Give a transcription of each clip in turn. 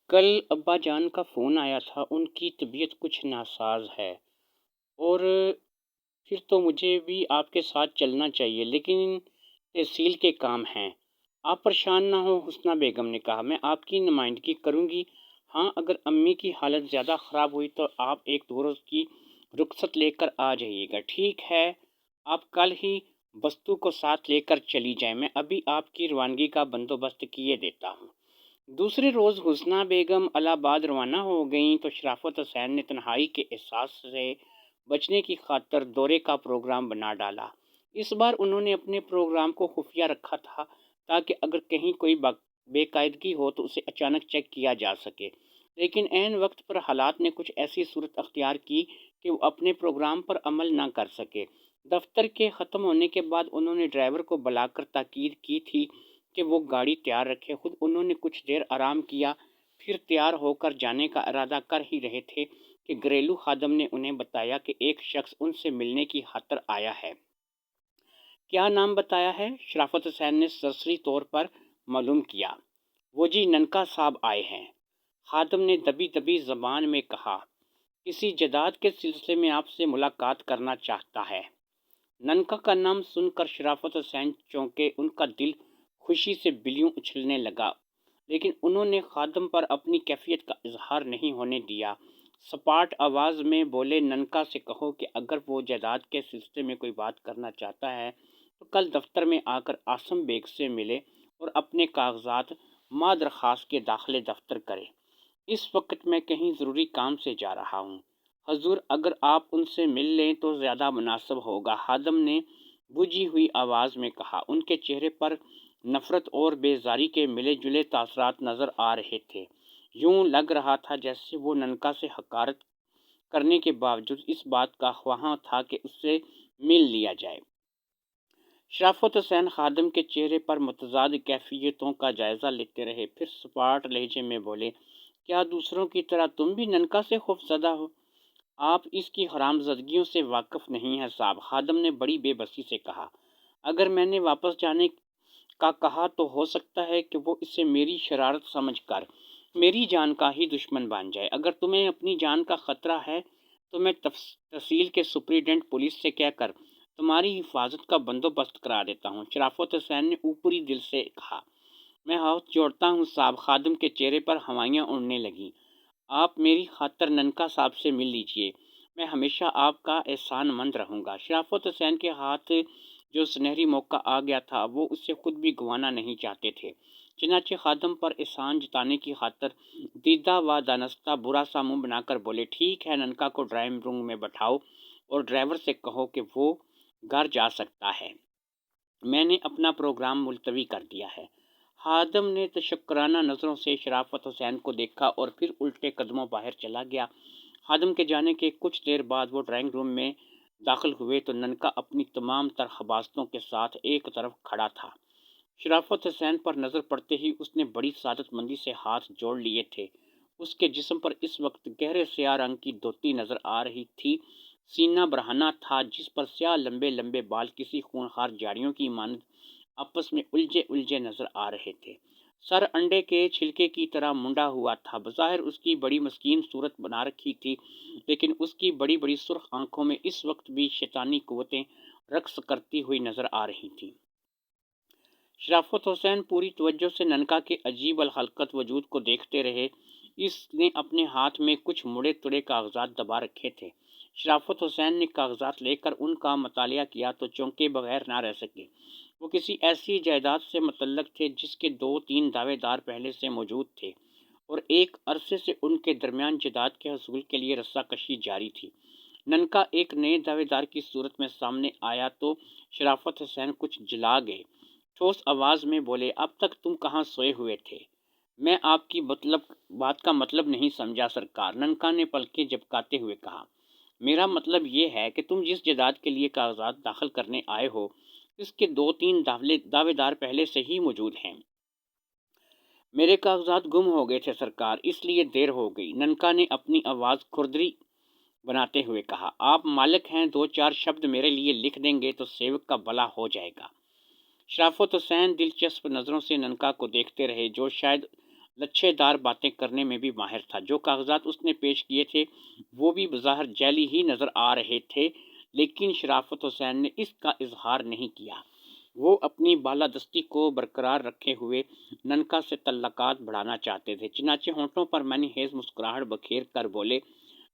کل ابا جان کا فون آیا تھا، ان کی طبیعت کچھ ناساز ہے اور پھر تو مجھے بھی آپ کے ساتھ چلنا چاہیے، لیکن تحصیل کے کام ہیں۔ آپ پریشان نہ ہوں، حسنہ بیگم نے کہا، میں آپ کی نمائندگی کروں گی۔ ہاں، اگر امی کی حالت زیادہ خراب ہوئی تو آپ ایک دو روز کی رخصت لے کر آ جائیے گا، ٹھیک ہے؟ آپ کل ہی بستو کو ساتھ لے کر چلی جائیں، میں ابھی آپ کی روانگی کا بندوبست کیے دیتا ہوں۔ دوسرے روز حسنہ بیگم الہ آباد روانہ ہو گئیں تو شرافت حسین نے تنہائی کے احساس سے بچنے کی خاطر دورے کا پروگرام بنا ڈالا۔ اس بار انہوں نے اپنے پروگرام کو خفیہ رکھا تھا تاکہ اگر کہیں کوئی بے قاعدگی ہو تو اسے اچانک چیک کیا جا سکے، لیکن عین وقت پر حالات نے کچھ ایسی صورت اختیار کی کہ وہ اپنے پروگرام پر عمل نہ کر سکے۔ دفتر کے ختم ہونے کے بعد انہوں نے ڈرائیور کو بلا کر تاکید کی تھی کہ وہ گاڑی تیار رکھے۔ خود انہوں نے کچھ دیر آرام کیا، پھر تیار ہو کر جانے کا ارادہ کر ہی رہے تھے کہ گھریلو خادم نے انہیں بتایا کہ ایک شخص ان سے ملنے کی خاطر آیا ہے۔ کیا نام بتایا ہے؟ شرافت حسین نے سرسری طور پر معلوم کیا۔ وہ جی ننکا صاحب آئے ہیں، خادم نے دبی دبی زبان میں کہا۔ کسی جائیداد کے سلسلے میں آپ سے ملاقات کرنا چاہتا ہے۔ ننکا کا نام سن کر شرافت حسین چونکے، ان کا دل خوشی سے بلیوں اچھلنے لگا، لیکن انہوں نے خادم پر اپنی کیفیت کا اظہار نہیں ہونے دیا۔ سپاٹ آواز میں بولے، ننکا سے کہو کہ اگر وہ جائیداد کے سلسلے میں کوئی بات کرنا چاہتا ہے تو کل دفتر میں آ کر عاصم بیگ سے ملے اور اپنے کاغذات ماں درخواست کے داخلے دفتر کرے۔ اس وقت میں کہیں ضروری کام سے جا رہا ہوں، حضور اگر آپ ان سے مل لیں تو زیادہ مناسب ہوگا، خادم نے بجھی ہوئی آواز میں کہا۔ ان کے چہرے پر نفرت اور بیزاری کے ملے جلے تاثرات نظر آ رہے تھے۔ یوں لگ رہا تھا جیسے وہ ننکا سے حقارت کرنے کے باوجود اس بات کا خواہاں تھا کہ اس سے مل لیا جائے۔ شرافت حسین خادم کے چہرے پر متضاد کیفیتوں کا جائزہ لیتے رہے، پھر سپاٹ لہجے میں بولے، کیا دوسروں کی طرح تم بھی ننکا سے خوفزدہ ہو؟ آپ اس کی حرامزادگیوں سے واقف نہیں ہیں صاحب، خادم نے بڑی بے بسی سے کہا۔ اگر میں نے واپس جانے کا کہا تو ہو سکتا ہے کہ وہ اسے میری شرارت سمجھ کر میری جان کا ہی دشمن بن جائے۔ اگر تمہیں اپنی جان کا خطرہ ہے تو میں تحصیل کے سپرنٹنڈنٹ پولیس سے کہہ کر تمہاری حفاظت کا بندوبست کرا دیتا ہوں۔ شرافت حسین نے اوپری دل سے کہا، میں ہاتھ جوڑتا ہوں صاحب۔ خادم کے چہرے پر ہوائیاں اڑنے لگیں۔ آپ میری خاطر ننکا صاحب سے مل لیجئے، میں ہمیشہ آپ کا احسان مند رہوں گا۔ شرافت حسین کے ہاتھ جو سنہری موقع آ گیا تھا وہ اسے خود بھی گنوانا نہیں چاہتے تھے، چنانچہ خادم پر احسان جتانے کی خاطر دیدہ و دانستہ برا سا منہ بنا کر بولے، ٹھیک ہے، ننکا کو ڈرائنگ روم میں بٹھاؤ اور ڈرائیور سے کہو کہ وہ گھر جا سکتا ہے، میں نے اپنا پروگرام ملتوی کر دیا ہے۔ خادم نے تشکرانہ نظروں سے شرافت حسین کو دیکھا اور پھر الٹے قدموں باہر چلا گیا۔ خادم کے جانے کے کچھ دیر بعد وہ ڈرائنگ روم میں داخل ہوئے تو ننکا اپنی تمام تر خباثتوں کے ساتھ ایک طرف کھڑا تھا۔ شرافت حسین پر نظر پڑتے ہی اس نے بڑی سعادت مندی سے ہاتھ جوڑ لیے تھے۔ اس کے جسم پر اس وقت گہرے سیاہ رنگ کی دھوتی نظر آ رہی تھی، سینہ برہنہ تھا جس پر سیاہ لمبے لمبے بال کسی خونخوار جھاڑیوں کی مانند آپس میں الجھے الجھے نظر آ رہے تھے۔ سر انڈے کے چھلکے کی طرح منڈا ہوا تھا۔ بظاہر اس کی بڑی مسکین صورت بنا رکھی تھی، لیکن اس کی بڑی بڑی سرخ آنکھوں میں اس وقت بھی شیطانی قوتیں رقص کرتی ہوئی نظر آ رہی تھیں۔ شرافت حسین پوری توجہ سے ننکا کے عجیب الخلقت وجود کو دیکھتے رہے۔ اس نے اپنے ہاتھ میں کچھ مڑے تڑے کاغذات دبا رکھے تھے۔ شرافت حسین نے کاغذات لے کر ان کا مطالعہ کیا تو چونکے بغیر نہ رہ سکے۔ وہ کسی ایسی جائیداد سے متعلق تھے جس کے دو تین دعوے دار پہلے سے موجود تھے اور ایک عرصے سے ان کے درمیان جائیداد کے حصول کے لیے رسہ کشی جاری تھی۔ ننکا ایک نئے دعوے دار کی صورت میں سامنے آیا تو شرافت حسین کچھ جلا گئے۔ ٹھوس آواز میں بولے، اب تک تم کہاں سوئے ہوئے تھے؟ میں آپ کی بات کا مطلب نہیں سمجھا سرکار، ننکا نے پلکیں جھپکاتے ہوئے کہا۔ میرا مطلب یہ ہے کہ تم جس جائیداد کے لیے کاغذات داخل کرنے آئے ہو اس کے دو تین دعوے دار پہلے سے ہی موجود ہیں۔ میرے کاغذات گم ہو گئے تھے سرکار، اس لیے دیر ہو گئی، ننکا نے اپنی آواز کھردری بناتے ہوئے کہا۔ آپ مالک ہیں، دو چار شبد میرے لیے لکھ دیں گے تو سیوک کا بھلا ہو جائے گا۔ شرافت حسین دلچسپ نظروں سے ننکا کو دیکھتے رہے جو شاید لچھے دار باتیں کرنے میں بھی ماہر تھا۔ جو کاغذات اس نے پیش کیے تھے وہ بھی بظاہر جعلی ہی نظر آ رہے تھے، لیکن شرافت حسین نے اس کا اظہار نہیں کیا۔ وہ اپنی بالادستی کو برقرار رکھے ہوئے ننکا سے تعلقات بڑھانا چاہتے تھے، چنانچہ ہونٹوں پر منی خیز مسکراہٹ بکھیر کر بولے،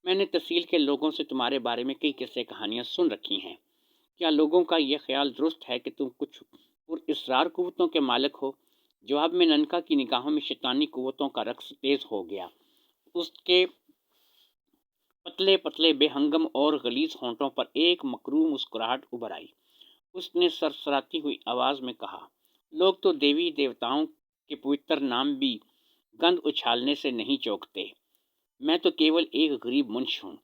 میں نے تحصیل کے لوگوں سے تمہارے بارے میں کئی قصے کہانیاں سن رکھی ہیں۔ کیا لوگوں کا یہ خیال درست ہے کہ تم کچھ پراسرار قوتوں کے مالک ہو؟ جواب میں ننکا کی نگاہوں میں شیطانی قوتوں کا رقص تیز ہو گیا۔ اس کے پتلے پتلے بے ہنگم اور غلیظ ہونٹوں پر ایک مکروہ مسکراہٹ ابھر آئی۔ اس نے سرسراتی ہوئی آواز میں کہا، لوگ تو دیوی دیوتاؤں کے پوتر نام بھی گند اچھالنے سے نہیں چوکتے۔ میں تو کیول ایک غریب منش ہوں۔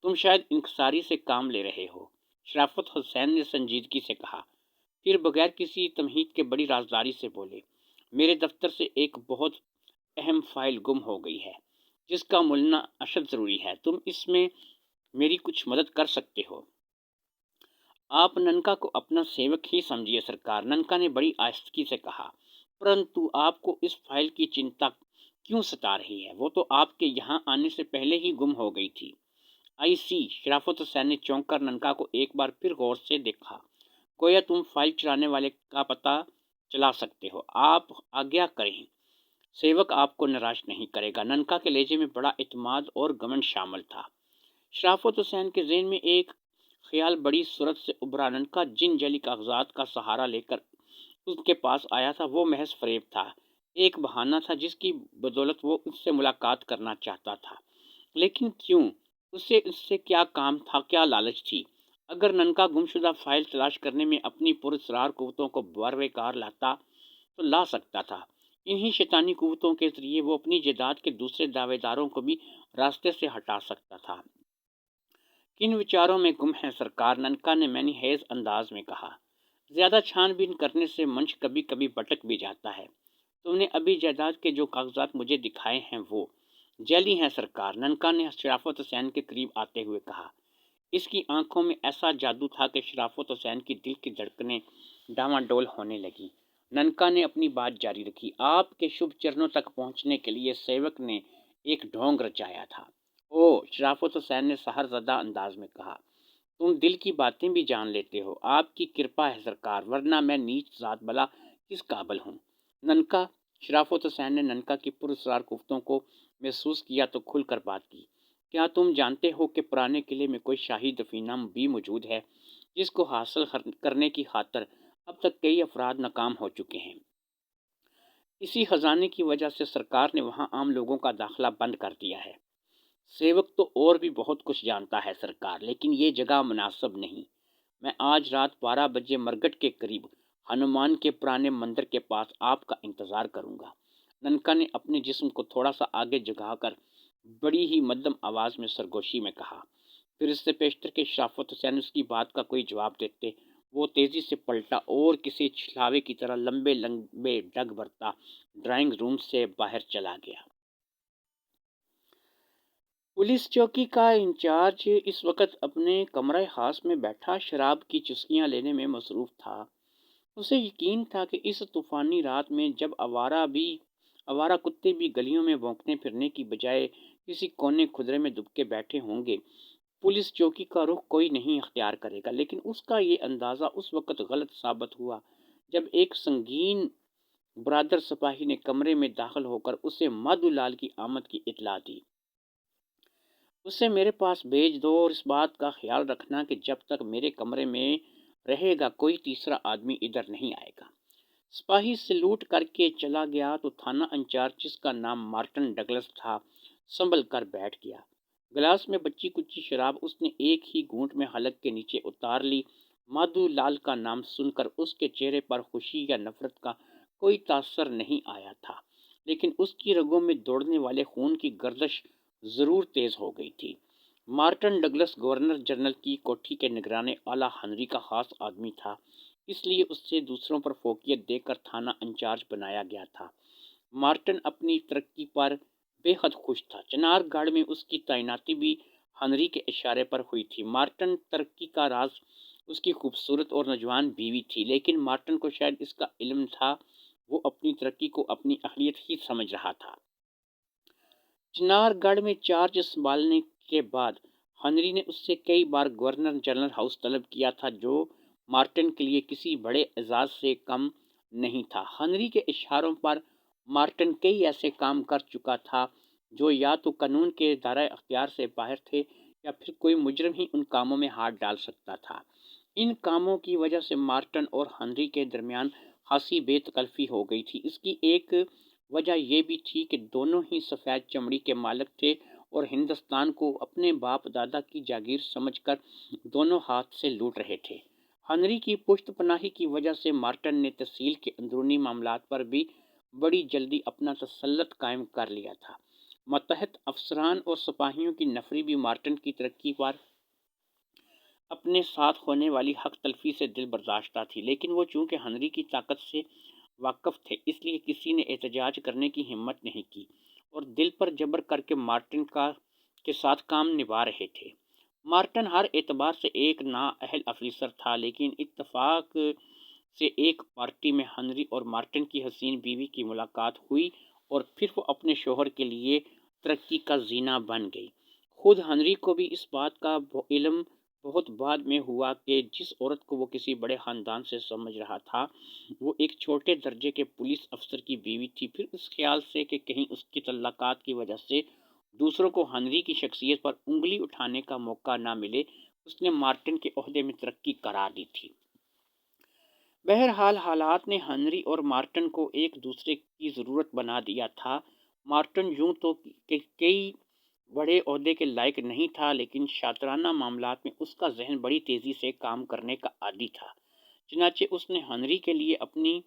تم شاید انکساری سے کام لے رہے ہو۔ شرافت حسین نے سنجیدگی سے کہا، پھر بغیر کسی تمہید کے بڑی رازداری سے بولے، میرے دفتر سے ایک بہت اہم فائل گم ہو گئی ہے جس کا مولنا اشد ضروری ہے۔ تم اس میں میری کچھ مدد کر سکتے ہو۔ آپ ننکا کو اپنا سیوک ہی سمجھیے سرکار، ننکا نے بڑی آہستگی سے کہا، پرنتو آپ کو اس فائل کی چنتا کیوں ستا رہی ہے؟ وہ تو آپ کے یہاں آنے سے پہلے ہی گم ہو گئی تھی۔ آئی سی۔ شرافت حسین نے چونک کر ننکا کو ایک بار پھر غور سے دیکھا، گویا تم فائل چرانے والے کا پتہ چلا سکتے ہو۔ آپ آگیا کریں، سیوک آپ کو نراش نہیں کرے گا۔ ننکا کے لہجے میں بڑا اعتماد اور گمنڈ شامل تھا۔ شرافت حسین کے ذہن میں ایک خیال بڑی سرعت سے ابھرا، ننکا جن جعلی کاغذات کا سہارا لے کر اس کے پاس آیا تھا وہ محض فریب تھا، ایک بہانہ تھا جس کی بدولت وہ اس سے ملاقات کرنا چاہتا تھا۔ لیکن کیوں؟ اسے اس سے کیا کام تھا، کیا لالچ تھی؟ اگر ننکا گمشدہ فائل تلاش کرنے میں اپنی پراسرار قوتوں کو بروئے کار لاتا تو لا سکتا تھا۔ انہی شیطانی قوتوں کے ذریعے وہ اپنی جائیداد کے دوسرے دعوے داروں کو بھی راستے سے ہٹا سکتا تھا۔ کن وچاروں میں گم ہے سرکار؟ ننکا نے منی خیز انداز میں کہا، زیادہ چھان بین کرنے سے منش کبھی کبھی بھٹک بھی جاتا ہے۔ تم نے ابھی جائیداد کے جو کاغذات مجھے دکھائے ہیں وہ جعلی ہیں سرکار، ننکا نے شرافت حسین کے قریب آتے ہوئے کہا۔ اس کی آنکھوں میں ایسا جادو تھا کہ شرافت حسین کی دل کی دھڑکنیں ڈاواڈول ہونے لگیں۔ ننکا نے اپنی بات جاری رکھی، آپ کے شبھ چرنوں تک پہنچنے کے لیے سیوک نے ایک ڈھونگ رچایا تھا۔ اوہ! شرافت حسین نے سحرزدہ انداز میں کہا، تم دل کی باتیں بھی جان لیتے ہو۔ آپ کی کرپا ہے سرکار، ورنہ میں نیچ ذات بھلا کس قابل ہوں؟ ننکا۔ شرافت حسین نے ننکا کی پراسرار قوتوں کو محسوس کیا تو کھل کر بات کی، کیا تم جانتے ہو کہ پرانے قلعے میں کوئی شاہی دفینہ بھی موجود ہے جس کو حاصل کرنے کی خاطر اب تک کئی افراد ناکام ہو چکے ہیں؟ اسی خزانے کی وجہ سے سرکار نے وہاں عام لوگوں کا داخلہ بند کر دیا ہے۔ سیوک تو اور بھی بہت کچھ جانتا ہے سرکار، لیکن یہ جگہ مناسب نہیں۔ میں آج رات 12 بجے مرگٹ کے قریب ہنومان کے پرانے مندر کے پاس آپ کا انتظار کروں گا۔ ننکا نے اپنے جسم کو تھوڑا سا آگے جھکا کر بڑی ہی مدھم آواز میں سرگوشی میں کہا۔ پھر اس سے پیشتر کے شرافت حسین اس کی بات کا کوئی جواب دیتے وہ تیزی سے پلٹا اور کسی چھلاوے کی طرح لمبے لمبے ڈگ بھرتا ڈرائنگ روم سے باہر چلا گیا۔ پولیس چوکی کا انچارج اس وقت اپنے کمرہ خاص میں بیٹھا شراب کی چسکیاں لینے میں مصروف تھا۔ اسے یقین تھا کہ اس طوفانی رات میں جب آوارہ کتے بھی گلیوں میں بھونکنے پھرنے کی بجائے کسی کونے کھدرے میں دبکے بیٹھے ہوں گے، پولیس چوکی کا رخ کوئی نہیں اختیار کرے گا۔ لیکن اس کا یہ اندازہ اس وقت غلط ثابت ہوا جب ایک سنگین برادر سپاہی نے کمرے میں داخل ہو کر اسے مادھو لال کی آمد کی اطلاع دی۔ اسے میرے پاس بھیج دو اور اس بات کا خیال رکھنا کہ جب تک میرے کمرے میں رہے گا کوئی تیسرا آدمی ادھر نہیں آئے گا۔ سپاہی سلوٹ کر کے چلا گیا تو تھانہ انچارج جس کا نام مارٹن ڈگلس تھا سنبھل کر بیٹھ گیا۔ گلاس میں بچی کچی شراب اس نے ایک ہی گھونٹ میں حلق کے نیچے اتار لی۔ مادھو لال کا نام سن کر اس کے چہرے پر خوشی یا نفرت کا کوئی تاثر نہیں آیا تھا، لیکن اس کی رگوں میں دوڑنے والے خون کی گردش ضرور تیز ہو گئی تھی۔ مارٹن ڈگلس گورنر جنرل کی کوٹھی کے نگران اعلیٰ ہنری کا خاص آدمی تھا، اس لیے اس سے دوسروں پر فوقیت دے کر تھانہ انچارج بنایا گیا تھا۔ مارٹن اپنی ترقی پر بے حد خوش تھا۔ چنار گڑھ میں اس کی تعیناتی بھی ہنری کے اشارے پر ہوئی تھی۔ مارٹن ترقی کا راز اس کی خوبصورت اور نوجوان بیوی تھی، لیکن مارٹن کو شاید اس کا علم تھا، وہ اپنی ترقی کو اپنی اہلیت ہی سمجھ رہا تھا۔ چنار گڑھ میں چارج سنبھالنے کے بعد ہنری نے اس سے کئی بار گورنر جنرل ہاؤس طلب کیا تھا، جو مارٹن کے لیے کسی بڑے اعزاز سے کم نہیں تھا۔ ہنری کے اشاروں پر مارٹن کئی ایسے کام کر چکا تھا جو یا تو قانون کے دائرۂ اختیار سے باہر تھے یا پھر کوئی مجرم ہی ان کاموں میں ہاتھ ڈال سکتا تھا۔ ان کاموں کی وجہ سے مارٹن اور ہنری کے درمیان خاصی بے تکلفی ہو گئی تھی۔ اس کی ایک وجہ یہ بھی تھی کہ دونوں ہی سفید چمڑی کے مالک تھے اور ہندوستان کو اپنے باپ دادا کی جاگیر سمجھ کر دونوں ہاتھ سے لوٹ رہے تھے۔ ہنری کی پشت پناہی کی وجہ سے مارٹن نے تحصیل کے اندرونی معاملات پر بھی بڑی جلدی اپنا تسلط قائم کر لیا تھا۔ ماتحت افسران اور سپاہیوں کی نفری بھی مارٹن کی ترقی پر اپنے ساتھ ہونے والی حق تلفی سے دل برداشتہ تھی، لیکن وہ چونکہ ہنری کی طاقت سے واقف تھے، اس لیے کسی نے احتجاج کرنے کی ہمت نہیں کی اور دل پر جبر کر کے مارٹن کے ساتھ کام نبھا رہے تھے۔ مارٹن ہر اعتبار سے ایک نااہل آفیسر تھا، لیکن اتفاق سے ایک پارٹی میں ہنری اور مارٹن کی حسین بیوی کی ملاقات ہوئی اور پھر وہ اپنے شوہر کے لیے ترقی کا زینہ بن گئی۔ خود ہنری کو بھی اس بات کا علم بہت بعد میں ہوا کہ جس عورت کو وہ کسی بڑے خاندان سے سمجھ رہا تھا، وہ ایک چھوٹے درجے کے پولیس افسر کی بیوی تھی۔ پھر اس خیال سے کہ کہیں اس کی تعلقات کی وجہ سے دوسروں کو ہنری کی شخصیت پر انگلی اٹھانے کا موقع نہ ملے، اس نے مارٹن کے عہدے میں ترقی کرا دی تھی۔ بہرحال حالات نے ہنری اور مارٹن کو ایک دوسرے کی ضرورت بنا دیا تھا۔ مارٹن یوں تو کئی بڑے عہدے کے لائق نہیں تھا، لیکن شاطرانہ معاملات میں اس کا ذہن بڑی تیزی سے کام کرنے کا عادی تھا۔ چنانچہ اس نے ہنری کے لیے اپنی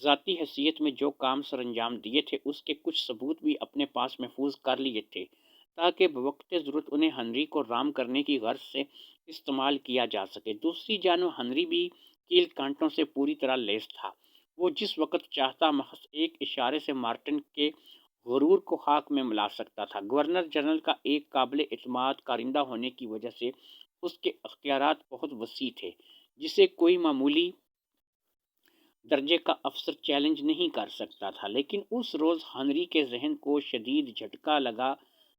ذاتی حیثیت میں جو کام سر انجام دیے تھے، اس کے کچھ ثبوت بھی اپنے پاس محفوظ کر لیے تھے تاکہ بوقت ضرورت انہیں ہنری کو رام کرنے کی غرض سے استعمال کیا جا سکے۔ دوسری جانب ہنری بھی کیل کانٹوں سے پوری طرح لیس تھا۔ وہ جس وقت چاہتا محض ایک اشارے سے مارٹن کے غرور کو خاک میں ملا سکتا تھا۔ گورنر جنرل کا ایک قابل اعتماد کارندہ ہونے کی وجہ سے اس کے اختیارات بہت وسیع تھے، جسے کوئی معمولی درجے کا افسر چیلنج نہیں کر سکتا تھا۔ لیکن اس روز ہنری کے ذہن کو شدید جھٹکا لگا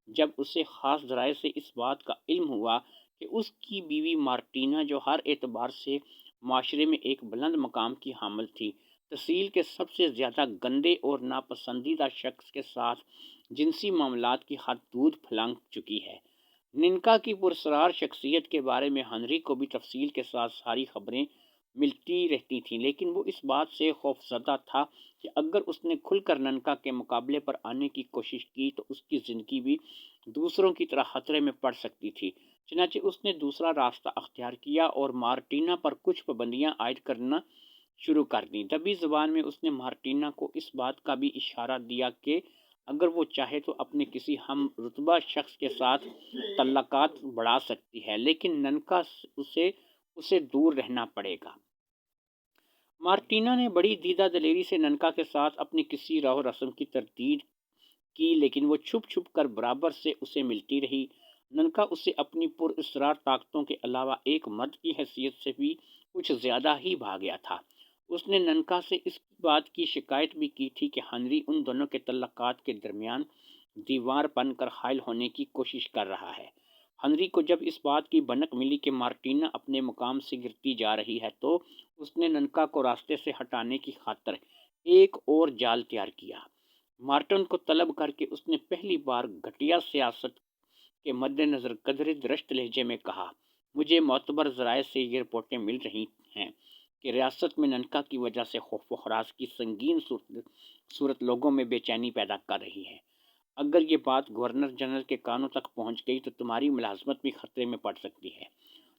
جب اسے خاص ذرائع سے اس بات کا علم ہوا کہ اس کی بیوی مارٹینا، جو ہر اعتبار سے معاشرے میں ایک بلند مقام کی حامل تھی، تحصیل کے سب سے زیادہ گندے اور ناپسندیدہ شخص کے ساتھ جنسی معاملات کی حد دودھ پھلانگ چکی ہے۔ ننکا کی پراسرار شخصیت کے بارے میں ہنری کو بھی تفصیل کے ساتھ ساری خبریں ملتی رہتی تھیں، لیکن وہ اس بات سے خوفزدہ تھا کہ اگر اس نے کھل کر ننکا کے مقابلے پر آنے کی کوشش کی تو اس کی زندگی بھی دوسروں کی طرح خطرے میں پڑ سکتی تھی۔ چنانچہ اس نے دوسرا راستہ اختیار کیا اور مارٹینا پر کچھ پابندیاں عائد کرنا شروع کر دیں۔ دبی زبان میں اس نے مارٹینا کو اس بات کا بھی اشارہ دیا کہ اگر وہ چاہے تو اپنے کسی ہم رتبہ شخص کے ساتھ تعلقات بڑھا سکتی ہے، لیکن ننکا اسے دور رہنا پڑے گا۔ مارٹینا نے بڑی دیدہ دلیری سے ننکا کے ساتھ اپنی کسی رسم و رسم کی تردید کی، لیکن وہ چھپ چھپ کر برابر سے اسے ملتی رہی۔ ننکا اسے اپنی پر اصرار طاقتوں کے علاوہ ایک مرد کی حیثیت سے بھی کچھ زیادہ ہی بھا گیا تھا۔ اس نے ننکا سے اس بات کی شکایت بھی کی تھی کہ ہنری ان دونوں کے تعلقات کے درمیان دیوار بن کر حائل ہونے کی کوشش کر رہا ہے۔ ہنری کو جب اس بات کی بھنک ملی کہ مارٹینا اپنے مقام سے گرتی جا رہی ہے تو اس نے ننکا کو راستے سے ہٹانے کی خاطر ایک اور جال تیار کیا۔ مارٹن کو طلب کر کے اس نے پہلی بار گھٹیا سیاست کے مد نظر قدرے درشت لہجے میں کہا، مجھے معتبر ذرائع سے یہ رپورٹیں مل رہی ہیں کہ ریاست میں ننکا کی وجہ سے خوف و ہراس کی سنگین صورت لوگوں میں بے چینی پیدا کر رہی ہے۔ اگر یہ بات گورنر جنرل کے کانوں تک پہنچ گئی تو تمہاری ملازمت بھی خطرے میں پڑ سکتی ہے۔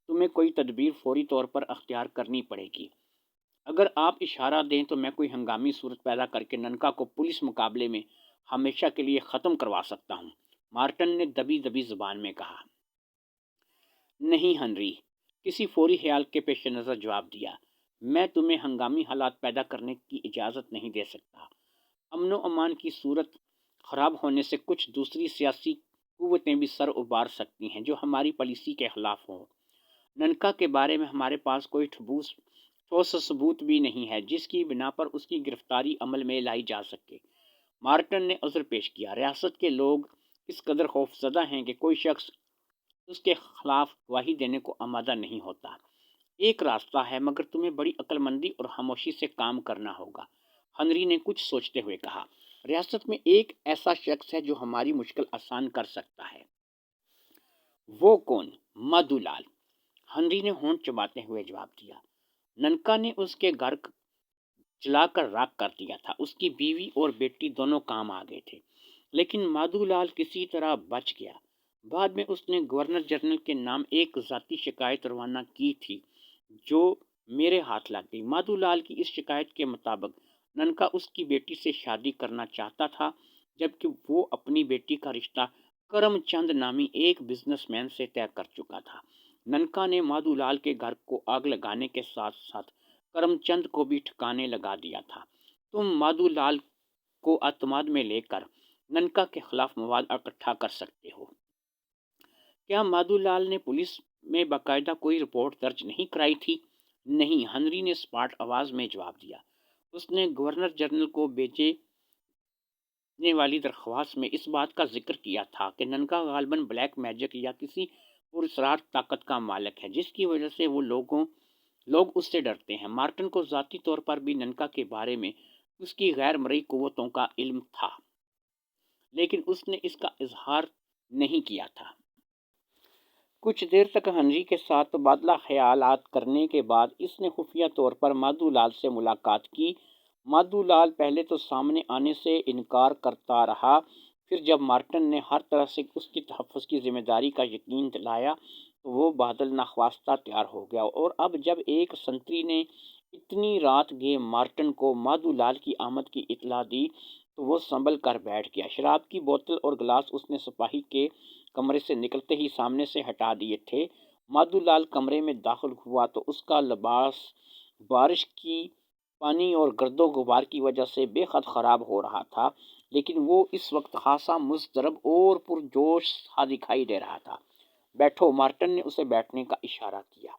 تمہیں کوئی تدبیر فوری طور پر اختیار کرنی پڑے گی۔ اگر آپ اشارہ دیں تو میں کوئی ہنگامی صورت پیدا کر کے ننکا کو پولیس مقابلے میں ہمیشہ کے لیے ختم کروا سکتا ہوں۔ مارٹن نے دبی زبان میں کہا۔ نہیں ہنری، کسی فوری خیال کے پیش نظر جواب دیا، میں تمہیں ہنگامی حالات پیدا کرنے کی اجازت نہیں دے سکتا۔ امن و امان کی صورت خراب ہونے سے کچھ دوسری سیاسی قوتیں بھی سر ابار سکتی ہیں جو ہماری پالیسی کے خلاف ہوں۔ ننکا کے بارے میں ہمارے پاس کوئی ٹھوس ثبوت بھی نہیں ہے جس کی بنا پر اس کی گرفتاری عمل میں لائی جا سکے۔ مارٹن نے عذر پیش کیا، ریاست کے لوگ اس قدر خوفزدہ ہیں کہ کوئی شخص اس کے خلاف گواہی دینے کو آمادہ نہیں ہوتا۔ ایک راستہ ہے، مگر تمہیں بڑی عقل مندی اور خاموشی سے کام کرنا ہوگا، ہنری نے کچھ سوچتے ہوئے کہا۔ ریاست میں ایک ایسا شخص ہے جو ہماری مشکل آسان کر سکتا ہے۔ وہ کون؟ مادھو لال، ہنری نے ہونٹ چباتے ہوئے جواب دیا۔ ننکا نے اس کے گھر جلا کر راکھ کر دیا تھا۔ اس کی بیوی اور بیٹی دونوں کام آ گئے تھے، لیکن مادھو لال کسی طرح بچ گیا۔ بعد میں اس نے گورنر جنرل کے نام ایک ذاتی شکایت روانہ کی تھی جو میرے ہاتھ لگ گئی۔ مادھو لال کی اس شکایت کے مطابق ننکا اس کی بیٹی سے شادی کرنا چاہتا تھا، جبکہ وہ اپنی بیٹی کا رشتہ کرم چند نامی ایک بزنس مین سے طے کر چکا تھا۔ ننکا نے مادھو لال کے گھر کو آگ لگانے کے ساتھ ساتھ کرم چند کو بھی ٹھکانے لگا دیا تھا۔ تم مادھو لال کو اعتماد میں لے کر ننکا کے خلاف مواد اکٹھا کر سکتے ہو۔ کیا مادھو لال نے پولیس میں باقاعدہ کوئی رپورٹ درج نہیں کرائی تھی؟ نہیں، ہنری نے سپاٹ آواز میں جواب دیا۔ اس نے گورنر جنرل کو بھیجنے والی درخواست میں اس بات کا ذکر کیا تھا کہ ننکا غالباً بلیک میجک یا کسی پراسرار طاقت کا مالک ہے، جس کی وجہ سے وہ لوگ اس سے ڈرتے ہیں۔ مارٹن کو ذاتی طور پر بھی ننکا کے بارے میں اس کی غیر مرئی قوتوں کا علم تھا، لیکن اس نے اس کا اظہار نہیں کیا تھا۔ کچھ دیر تک ہنری کے ساتھ تبادلہ خیالات کرنے کے بعد اس نے خفیہ طور پر مادھو لال سے ملاقات کی۔ مادھو لال پہلے تو سامنے آنے سے انکار کرتا رہا، پھر جب مارٹن نے ہر طرح سے اس کی تحفظ کی ذمہ داری کا یقین دلایا تو وہ بادل ناخواستہ تیار ہو گیا، اور اب جب ایک سنتری نے اتنی رات گئے مارٹن کو مادھو لال کی آمد کی اطلاع دی تو وہ سنبھل کر بیٹھ گیا۔ شراب کی بوتل اور گلاس اس نے سپاہی کے کمرے سے نکلتے ہی سامنے سے ہٹا دیے تھے۔ مادھو لال کمرے میں داخل ہوا تو اس کا لباس بارش کی پانی اور گرد و غبار کی وجہ سے بے حد خراب ہو رہا تھا، لیکن وہ اس وقت خاصا مضطرب اور پرجوش سا دکھائی دے رہا تھا۔ بیٹھو، مارٹن نے اسے بیٹھنے کا اشارہ کیا۔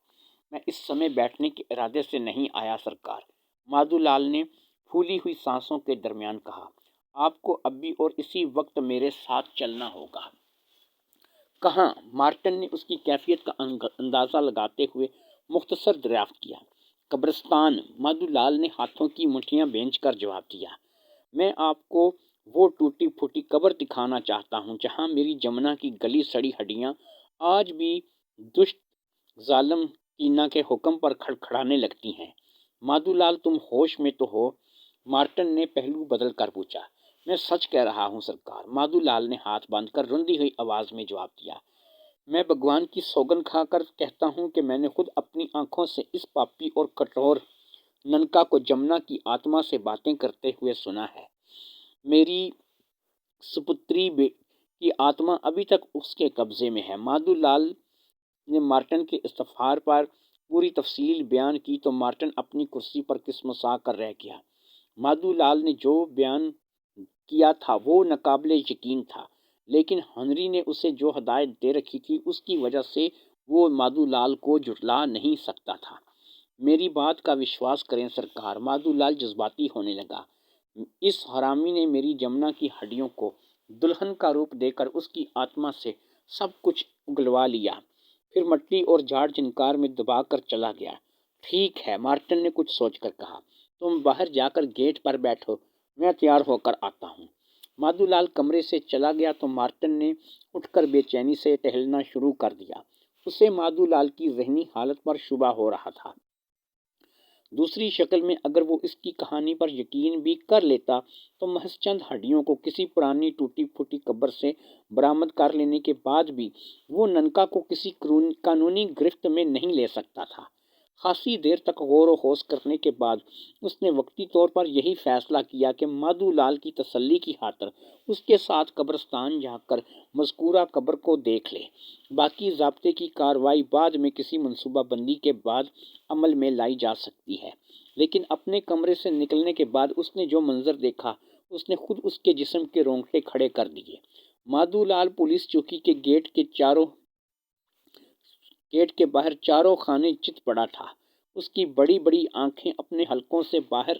میں اس سمے بیٹھنے کے ارادے سے نہیں آیا سرکار، مادھو لال نے پھولی ہوئی سانسوں کے درمیان کہا۔ آپ کو اب بھی اور اسی وقت میرے ساتھ چلنا ہوگا۔ کہاں؟ مارٹن نے اس کی کیفیت کا اندازہ لگاتے ہوئے مختصر دریافت کیا۔ قبرستان، مادھو لال نے ہاتھوں کی منٹھیاں بھینج کر جواب دیا۔ میں آپ کو وہ ٹوٹی پھوٹی قبر دکھانا چاہتا ہوں جہاں میری جمنا کی گلی سڑی ہڈیاں آج بھی دشت ظالم تینا کے حکم پر کھڑکھڑانے لگتی ہیں۔ مادھو لال، تم ہوش میں تو ہو؟ مارٹن نے پہلو بدل کر پوچھا۔ میں سچ کہہ رہا ہوں سرکار، مادھو لال نے ہاتھ باندھ کر رندی ہوئی آواز میں جواب دیا۔ میں بھگوان کی سوگن کھا کر کہتا ہوں کہ میں نے خود اپنی آنکھوں سے اس پاپی اور کٹھور ننکا کو جمنا کی آتما سے باتیں کرتے ہوئے سنا ہے۔ میری سپتری کی آتما ابھی تک اس کے قبضے میں ہے۔ مادھو لال نے مارٹن کے استفسار پر پوری تفصیل بیان کی تو مارٹن اپنی کرسی پر کسمسا کر رہ گیا۔ مادھو لال نے جو بیان کیا تھا وہ ناقابل یقین تھا، لیکن ہنری نے اسے جو ہدایت دے رکھی تھی اس کی وجہ سے وہ مادھو لال کو جھٹلا نہیں سکتا تھا۔ میری بات کا وشواس کریں سرکار، مادھو لال جذباتی ہونے لگا۔ اس حرامی نے میری جمنا کی ہڈیوں کو دلہن کا روپ دے کر اس کی آتما سے سب کچھ اگلوا لیا، پھر مٹی اور جھاڑ جھنکار میں دبا کر چلا گیا۔ ٹھیک ہے، مارٹن نے کچھ سوچ کر کہا، تم باہر جا کر گیٹ پر بیٹھو، میں تیار ہو کر آتا ہوں۔ مادھو لال کمرے سے چلا گیا تو مارٹن نے اٹھ کر بے چینی سے ٹہلنا شروع کر دیا۔ اسے مادھو لال کی ذہنی حالت پر شبہ ہو رہا تھا۔ دوسری شکل میں اگر وہ اس کی کہانی پر یقین بھی کر لیتا تو محض چند ہڈیوں کو کسی پرانی ٹوٹی پھوٹی قبر سے برآمد کر لینے کے بعد بھی وہ ننکا کو کسی قانونی گرفت میں نہیں لے سکتا تھا۔ خاصی دیر تک غور و خوض کرنے کے بعد اس نے وقتی طور پر یہی فیصلہ کیا کہ مادھو لال کی تسلی کی خاطر اس کے ساتھ قبرستان جا کر مذکورہ قبر کو دیکھ لے۔ باقی ضابطے کی کارروائی بعد میں کسی منصوبہ بندی کے بعد عمل میں لائی جا سکتی ہے، لیکن اپنے کمرے سے نکلنے کے بعد اس نے جو منظر دیکھا اس نے خود اس کے جسم کے رونگٹے کھڑے کر دیے۔ مادھو لال پولیس چوکی کے گیٹ کے باہر چاروں خانے چت پڑا تھا۔ اس کی بڑی بڑی آنکھیں اپنے حلقوں سے باہر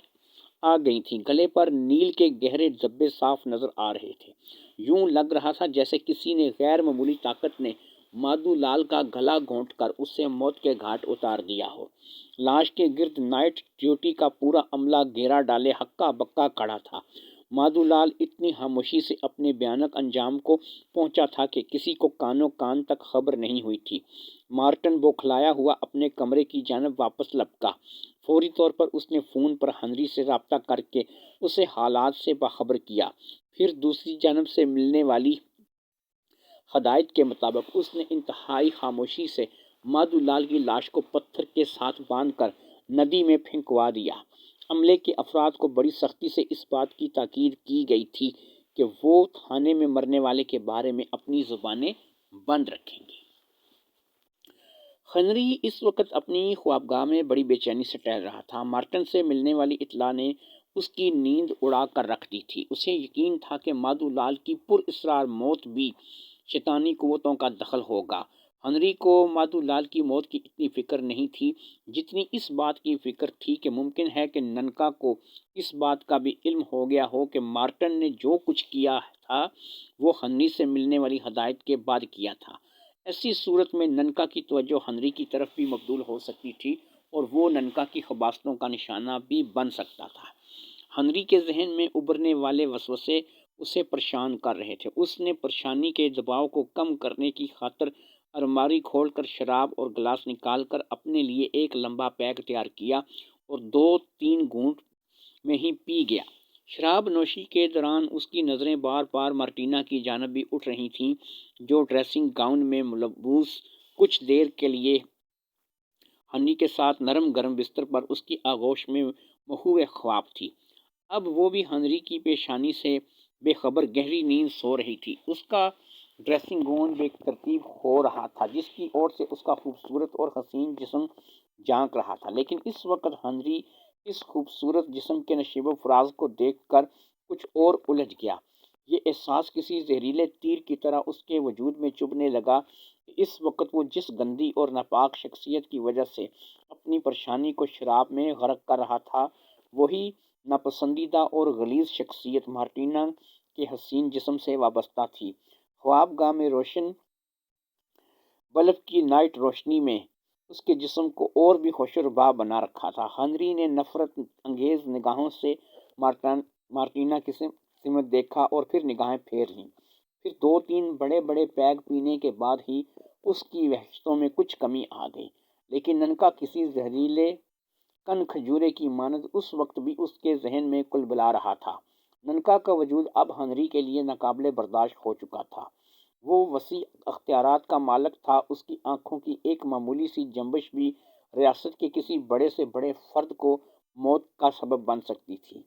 آ گئی تھیں، گلے پر نیل کے گہرے دھبے صاف نظر آ رہے تھے۔ یوں لگ رہا تھا جیسے کسی نے غیر معمولی طاقت نے مادھو لال کا گلا گھونٹ کر اسے موت کے گھاٹ اتار دیا ہو۔ لاش کے گرد نائٹ ڈیوٹی کا پورا عملہ گھیرا ڈالے ہکا بکا کھڑا تھا۔ مادھو لال اتنی خاموشی سے اپنے بھیانک انجام کو پہنچا تھا کہ کسی کو کانوں کان تک خبر نہیں ہوئی تھی۔ مارٹن بوکھلایا ہوا اپنے کمرے کی جانب واپس لپکا۔ فوری طور پر اس نے فون پر ہنری سے رابطہ کر کے اسے حالات سے باخبر کیا۔ پھر دوسری جانب سے ملنے والی ہدایت کے مطابق اس نے انتہائی خاموشی سے مادھو لال کی لاش کو پتھر کے ساتھ باندھ کر ندی میں پھینکوا دیا۔ عملے کے افراد کو بڑی سختی سے اس بات کی تاکید کی گئی تھی کہ وہ تھانے میں مرنے والے کے بارے میں اپنی زبانیں بند رکھیں گے۔ ہنری اس وقت اپنی خوابگاہ میں بڑی بے چینی سے ٹہل رہا تھا۔ مارٹن سے ملنے والی اطلاع نے اس کی نیند اڑا کر رکھ دی تھی۔ اسے یقین تھا کہ مادھو لال کی پر اسرار موت بھی شیطانی قوتوں کا دخل ہوگا۔ ہنری کو مادھو لال کی موت کی اتنی فکر نہیں تھی جتنی اس بات کی فکر تھی کہ ممکن ہے کہ ننکا کو اس بات کا بھی علم ہو گیا ہو کہ مارٹن نے جو کچھ کیا تھا وہ ہنری سے ملنے والی ہدایت کے بعد کیا تھا۔ ایسی صورت میں ننکا کی توجہ ہنری کی طرف بھی مبذول ہو سکتی تھی اور وہ ننکا کی خباثتوں کا نشانہ بھی بن سکتا تھا۔ ہنری کے ذہن میں ابھرنے والے وسوسے اسے پریشان کر رہے تھے۔ اس نے پریشانی کے دباؤ کو کم کرنے کی خاطر الماری کھول کر شراب اور گلاس نکال کر اپنے لیے ایک لمبا پیک تیار کیا اور 2-3 گھونٹ میں ہی پی گیا۔ شراب نوشی کے دوران اس کی نظریں بار بار مارٹینا کی جانب بھی اٹھ رہی تھیں جو ڈریسنگ گاؤن میں ملبوس کچھ دیر کے لیے ہنری کے ساتھ نرم گرم بستر پر اس کی آغوش میں محو خواب تھی۔ اب وہ بھی ہنری کی پیشانی سے بے خبر گہری نیند سو رہی تھی۔ اس کا ڈریسنگ گاؤن بے ترتیب ہو رہا تھا جس کی اوٹ سے اس کا خوبصورت اور حسین جسم جھانک رہا تھا، لیکن اس وقت ہنری اس خوبصورت جسم کے نشیب و فراز کو دیکھ کر کچھ اور الجھ گیا۔ یہ احساس کسی زہریلے تیر کی طرح اس کے وجود میں چبھنے لگا کہ اس وقت وہ جس گندی اور ناپاک شخصیت کی وجہ سے اپنی پریشانی کو شراب میں غرق کر رہا تھا وہی ناپسندیدہ اور غلیظ شخصیت مارٹینا کے حسین جسم سے وابستہ تھی۔ خوابگاہ میں روشن بلب کی نائٹ روشنی میں اس کے جسم کو اور بھی خوش و ربا بنا رکھا تھا۔ ہنری نے نفرت انگیز نگاہوں سے مارٹینا کی سمت دیکھا اور پھر نگاہیں پھیر لیں۔ پھر 2-3 بڑے بڑے پیگ پینے کے بعد ہی اس کی وحشتوں میں کچھ کمی آ گئی، لیکن ننکا کسی زہریلے کن کھجورے کی مانند اس وقت بھی اس کے ذہن میں کلبلا رہا تھا۔ ننکا کا وجود اب ہنری کے لیے ناقابل برداشت ہو چکا تھا۔ وہ وسیع اختیارات کا مالک تھا۔ اس کی آنکھوں کی ایک معمولی سی جنبش بھی ریاست کے کسی بڑے سے بڑے فرد کو موت کا سبب بن سکتی تھی۔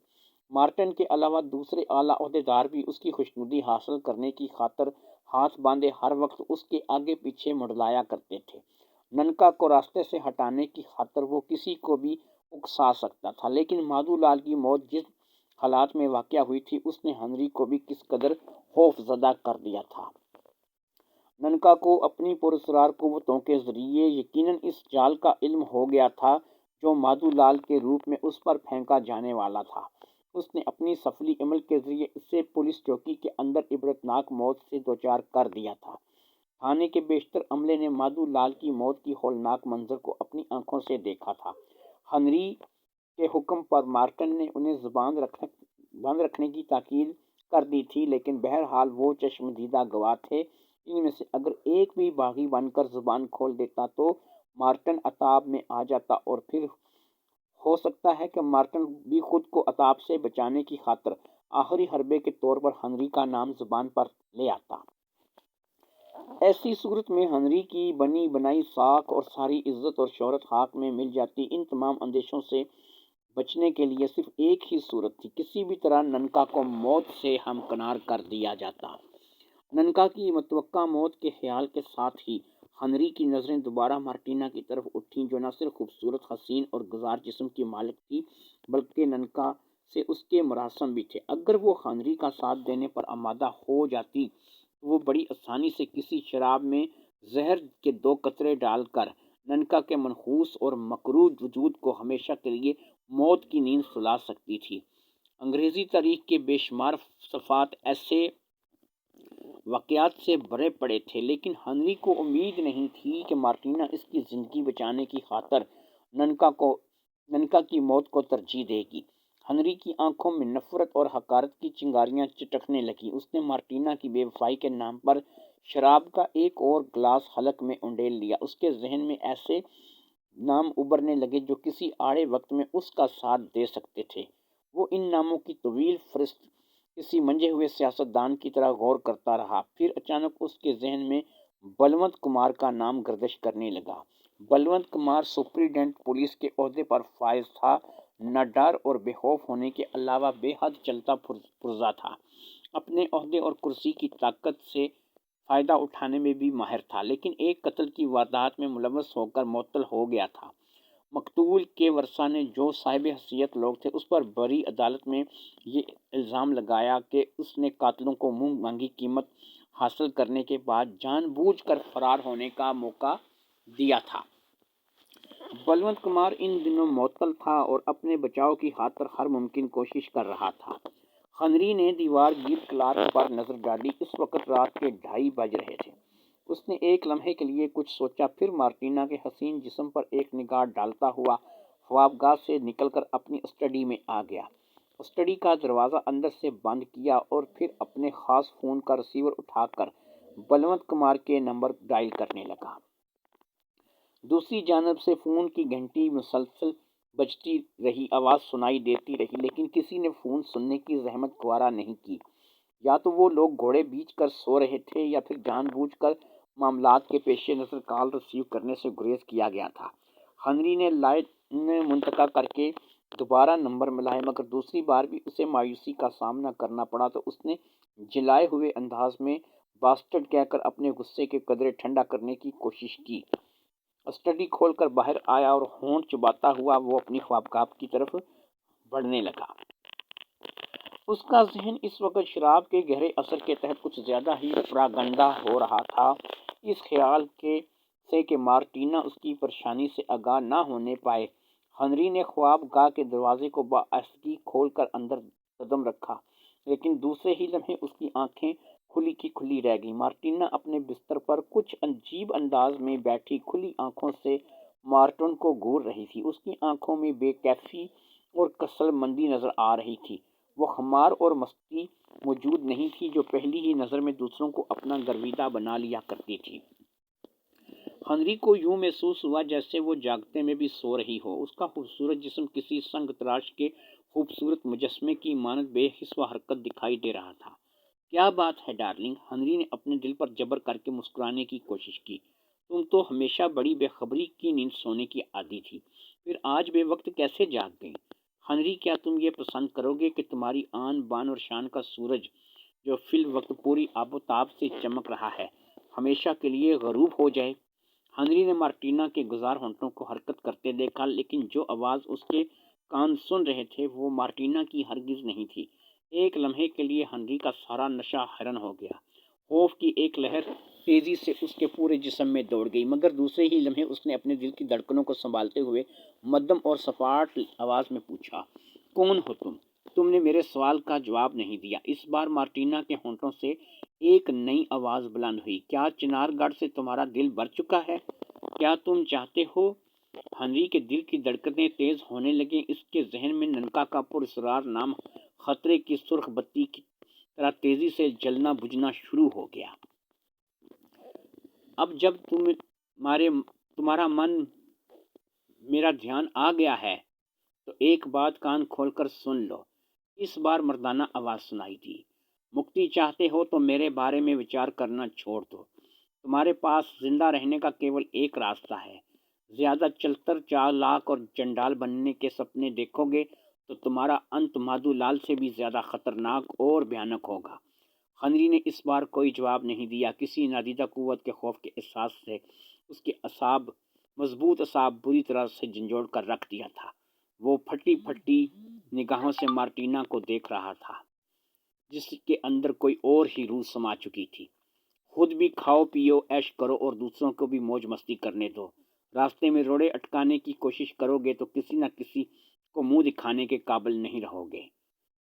مارٹن کے علاوہ دوسرے اعلیٰ عہدیدار بھی اس کی خوشنودی حاصل کرنے کی خاطر ہاتھ باندھے ہر وقت اس کے آگے پیچھے منڈلایا کرتے تھے۔ ننکا کو راستے سے ہٹانے کی خاطر وہ کسی کو بھی اکسا سکتا تھا، لیکن مادھو لال کی موت جس حالات میں واقع ہوئی تھی اس نے ہنری کو بھی کس قدر خوف زدہ کر دیا تھا۔ ننکا کو اپنی پراسرار قوتوں کے ذریعے یقیناً اس جال کا علم ہو گیا تھا جو مادھو لال کے روپ میں اس پر پھینکا جانے والا تھا۔ اس نے اپنی سفلی عمل کے ذریعے اسے پولیس چوکی کے اندر عبرتناک موت سے دوچار کر دیا تھا۔ تھانے کے بیشتر عملے نے مادھو لال کی موت کی ہولناک منظر کو اپنی آنکھوں سے دیکھا تھا۔ ہنری کے حکم پر مارٹن نے انہیں بند رکھنے کی تاکید کر دی تھی، لیکن بہرحال وہ چشم دیدہ گواہ تھے۔ ان میں سے اگر ایک بھی باغی بن کر زبان کھول دیتا تو مارٹن عذاب میں آ جاتا اور پھر ہو سکتا ہے کہ مارٹن بھی خود کو عذاب سے بچانے کی خاطر آخری حربے کے طور پر ہنری کا نام زبان پر لے آتا۔ ایسی صورت میں ہنری کی بنی بنائی ساکھ اور ساری عزت اور شہرت خاک میں مل جاتی۔ ان تمام اندیشوں سے بچنے کے لیے صرف ایک ہی صورت تھی، کسی بھی طرح ننکا کو موت سے ہمکنار کر دیا جاتا۔ ننکا کی متوقع موت کے خیال کے ساتھ ہی ہنری کی نظریں دوبارہ مارٹینا کی طرف اٹھیں جو نہ صرف خوبصورت، حسین اور گزار جسم کی مالک تھی بلکہ ننکا سے اس کے مراسم بھی تھے۔ اگر وہ ہنری کا ساتھ دینے پر آمادہ ہو جاتی تو وہ بڑی آسانی سے کسی شراب میں زہر کے 2 قطرے ڈال کر ننکا کے منحوس اور مکروہ وجود کو ہمیشہ کے لیے موت کی نیند سلا سکتی تھی۔ انگریزی تاریخ کے بے شمار صفحات ایسے واقعات سے بھرے پڑے تھے، لیکن ہنری کو امید نہیں تھی کہ مارٹینا اس کی زندگی بچانے کی خاطر ننکا کی موت کو ترجیح دے گی۔ ہنری کی آنکھوں میں نفرت اور حقارت کی چنگاریاں چٹکنے لگیں۔ اس نے مارٹینا کی بے وفائی کے نام پر شراب کا ایک اور گلاس حلق میں انڈیل لیا۔ اس کے ذہن میں ایسے نام ابھرنے لگے جو کسی آڑے وقت میں اس کا ساتھ دے سکتے تھے۔ وہ ان ناموں کی طویل فہرست کسی منجھے ہوئے سیاستدان کی طرح غور کرتا رہا۔ پھر اچانک اس کے ذہن میں بلونت کمار کا نام گردش کرنے لگا۔ بلونت کمار سپرنٹنڈنٹ پولیس کے عہدے پر فائز تھا۔ نہ ڈر اور بے خوف ہونے کے علاوہ بے حد چلتا پرزا تھا۔ اپنے عہدے اور کرسی کی طاقت سے فائدہ اٹھانے میں بھی ماہر تھا، لیکن ایک قتل کی واردات میں ملوث ہو کر معطل ہو گیا تھا۔ مقتول کے ورثاء نے، جو صاحب حیثیت لوگ تھے، اس پر بڑی عدالت میں یہ الزام لگایا کہ اس نے قاتلوں کو منہ مانگی قیمت حاصل کرنے کے بعد جان بوجھ کر فرار ہونے کا موقع دیا تھا۔ بلونت کمار ان دنوں معطل تھا اور اپنے بچاؤ کی خاطر ہر ممکن کوشش کر رہا تھا۔ ہنری نے دیوار گیر کلارک پر نظر ڈالی۔ اس وقت رات کے 2:30 بج رہے تھے۔ اس نے ایک لمحے کے لیے کچھ سوچا، پھر مارٹینا کے حسین جسم پر ایک نگاہ ڈالتا ہوا خوابگاہ سے نکل کر اپنی اسٹڈی میں آ گیا۔ اسٹڈی کا دروازہ اندر سے بند کیا اور پھر اپنے خاص فون کا ریسیور اٹھا کر بلونت کمار کے نمبر ڈائل کرنے لگا۔ دوسری جانب سے فون کی گھنٹی مسلسل بجتی رہی، آواز سنائی دیتی رہی، لیکن کسی نے فون سننے کی زحمت گوارا نہیں کی۔ یا تو وہ لوگ گھوڑے بیچ کر سو رہے تھے یا پھر جان بوجھ کر معاملات کے پیش نظر کال ریسیو کرنے سے گریز کیا گیا تھا۔ ہنری نے لائن منتقل کر کے دوبارہ نمبر ملائے، مگر دوسری بار بھی اسے مایوسی کا سامنا کرنا پڑا تو اس نے جلائے ہوئے انداز میں "باسٹرڈ" کہہ کر اپنے غصے کے قدرے ٹھنڈا کرنے کی کوشش کی۔ اسٹڈی کھول کر باہر آیا اور ہونٹ چباتا ہوا وہ اپنی خوابگاہ کی طرف بڑھنے لگا۔ اس کا ذہن اس وقت شراب کے گہرے اثر کے تحت کچھ زیادہ ہی پراگندہ ہو رہا تھا، اس خیال سے کہ مارٹینا اس کی پریشانی سے آگاہ نہ ہونے پائے۔ ہنری نے خوابگاہ کے دروازے کو بآہستگی کھول کر اندر قدم رکھا، لیکن دوسرے ہی لمحے اس کی آنکھیں کھلی کی کھلی رہ گئیں۔ مارٹینا اپنے بستر پر کچھ عجیب انداز میں بیٹھی کھلی آنکھوں سے مارٹن کو گھور رہی تھی۔ اس کی آنکھوں میں بے کیفی اور کسل مندی نظر آ رہی تھی۔ وہ خمار اور مستی موجود نہیں تھی جو پہلی ہی نظر میں دوسروں کو اپنا گرویدہ بنا لیا کرتی تھی۔ ہنری کو یوں محسوس ہوا جیسے وہ جاگتے میں بھی سو رہی ہو۔ اس کا خوبصورت جسم کسی سنگ تراش کے خوبصورت مجسمے کی مانند بے حس و حرکت دکھائی دے رہا تھا۔ "کیا بات ہے ڈارلنگ؟" ہنری نے اپنے دل پر جبر کر کے مسکرانے کی کوشش کی۔ "تم تو ہمیشہ بڑی بے خبری کی نیند سونے کی عادی تھی، پھر آج بے وقت کیسے جاگ گئی؟ ہنری، کیا تم یہ پسند کرو گے کہ تمہاری آن بان اور شان کا سورج، جو فی الوقت پوری آب و تاب سے چمک رہا ہے، ہمیشہ کے لیے غروب ہو جائے؟" ہنری نے مارٹینا کے گزار ہونٹوں کو حرکت کرتے دیکھا، لیکن جو آواز اس کے کان سن رہے تھے وہ مارٹینا کی ہرگز نہیں تھی۔ ایک لمحے کے لیے ہنری کا سارا نشہ حیران ہو گیا۔ خوف کی ایک لہر تیزی سے اس کے پورے جسم میں دوڑ گئی، مگر دوسرے ہی لمحے اس نے اپنے دل کی دھڑکنوں کو سنبھالتے ہوئے مدھم اور سپاٹ آواز میں پوچھا، "کون ہو تم؟ تم نے میرے سوال کا جواب نہیں دیا۔" اس بار مارٹینا کے ہونٹوں سے ایک نئی آواز بلند ہوئی، "کیا چنار گڑھ سے تمہارا دل بھر چکا ہے؟ کیا تم چاہتے ہو؟" ہنری کے دل کی دھڑکنیں تیز ہونے لگیں۔ اس کے ذہن میں ننکا کا پراسرار نام خطرے کی سرخ بتی کی طرح تیزی سے جلنا بجھنا شروع ہو گیا۔ اب جب تمہارا من میرا دھیان آ گیا ہے تو ایک بات کان کھول کر سن لو۔ اس بار مردانہ آواز سنائی دی، "مکتی چاہتے ہو تو میرے بارے میں وچار کرنا چھوڑ دو۔ تمہارے پاس زندہ رہنے کا کیول ایک راستہ ہے۔ زیادہ چلتر، چالاک اور چنڈال بننے کے سپنے دیکھو گے تو تمہارا انت مادھو لال سے بھی زیادہ خطرناک اور بھیانک ہوگا۔ ہنری نے اس بار کوئی جواب نہیں دیا۔ کسی نادیدہ قوت کے خوف کے احساس سے اس کے مضبوط اعصاب بری طرح سے جھنجھوڑ کر رکھ دیا تھا۔ وہ پھٹی پھٹی نگاہوں سے مارٹینا کو دیکھ رہا تھا، جس کے اندر کوئی اور ہی روح سما چکی تھی۔ خود بھی کھاؤ پیو عیش کرو اور دوسروں کو بھی موج مستی کرنے دو۔ راستے میں روڑے اٹکانے کی کوشش کرو گے تو کسی نہ کسی کو منہ دکھانے کے قابل نہیں رہو گے۔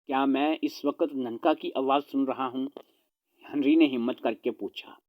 کیا میں اس وقت ننکا کی آواز سن رہا ہوں؟ ہنری نے ہمت کر کے پوچھا۔